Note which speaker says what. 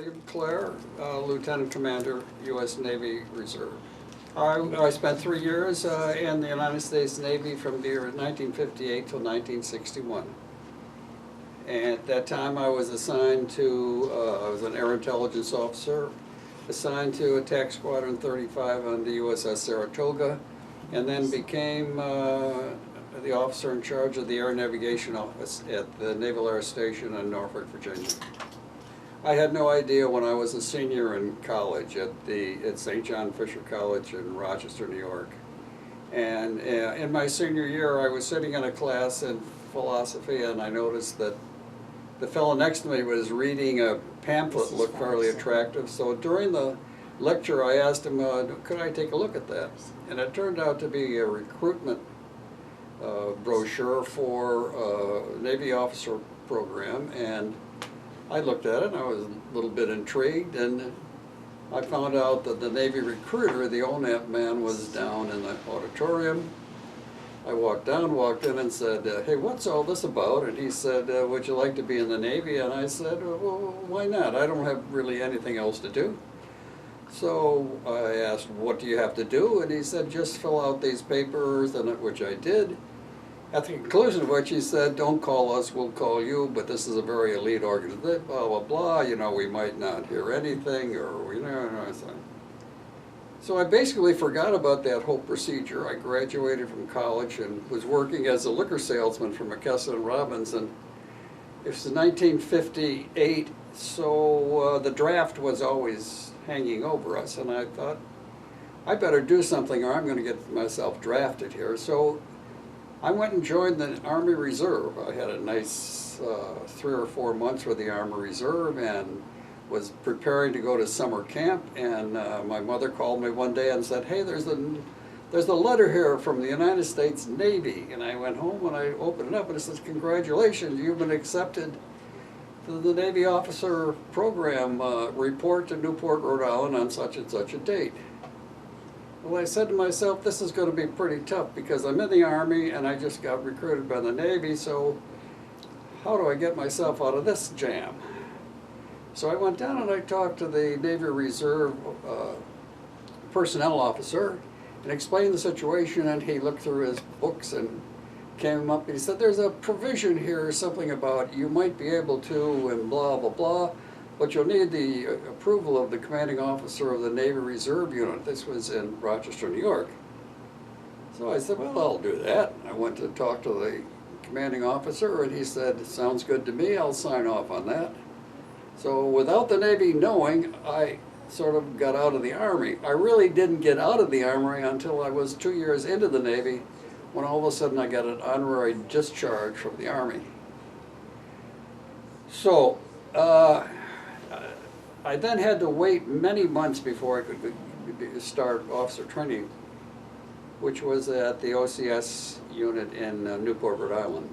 Speaker 1: William Clair, Lieutenant Commander, U.S. Navy Reserve. I spent 3 years in the United States Navy from the year 1958 till 1961. And at that time I was assigned to, I was an air intelligence officer, assigned to Attack Squadron 35 on the USS Saratoga, and then became the officer in charge of the Air Navigation Office at the Naval Air Station in Norfolk, Virginia. I had no idea when I was a senior in college at St. John Fisher College in Rochester, New York. And in my senior year, I was sitting in a class in philosophy, and I noticed that the fellow next to me was reading a pamphlet that looked fairly attractive. So during the lecture, I asked him, could I take a look at that? And it turned out to be a recruitment brochure for a Navy officer program, and I looked at it and I was a little bit intrigued, and I found out that the Navy recruiter, the ONAP man, was down in the auditorium. I walked in and said, hey, what's all this about? And he said, would you like to be in the Navy? And I said, well, why not? I don't have really anything else to do. So I asked, what do you have to do? And he said, just fill out these papers, and which I did. At the conclusion of which he said, don't call us, we'll call you, but this is a very elite organization, blah, blah, blah, you know, we might not hear anything, or, you know, so I basically forgot about that whole procedure. I graduated from college and was working as a liquor salesman for McKesson & Robbins, and it was 1958, so the draft was always hanging over us, and I thought, I better do something or I'm going to get myself drafted here. So I went and joined the Army Reserve. I had a nice 3 or 4 months with the Army Reserve and was preparing to go to summer camp, and my mother called me one day and said, hey, there's a letter here from the United States Navy. And I went home and I opened it up and it says, congratulations, you've been accepted to the Navy Officer Program, report to Newport, Rhode Island on such and such a date. Well, I said to myself, this is going to be pretty tough because I'm in the Army and I just got recruited by the Navy, so how do I get myself out of this jam? So I went down and I talked to the Navy Reserve personnel officer and explained the situation, and he looked through his books and came up and he said, there's a provision here, something about you might be able to and blah, blah, blah, but you'll need the approval of the commanding officer of the Navy Reserve Unit. This was in Rochester, New York. So I said, well, I'll do that. I went to talk to the commanding officer, and he said, sounds good to me, I'll sign off on that. So without the Navy knowing, I sort of got out of the Army. I really didn't get out of the Army until I was 2 years into the Navy, when all of a sudden I got an honorary discharge from the Army. So I then had to wait many months before I could start officer training, which was at the OCS unit in Newport, Rhode Island.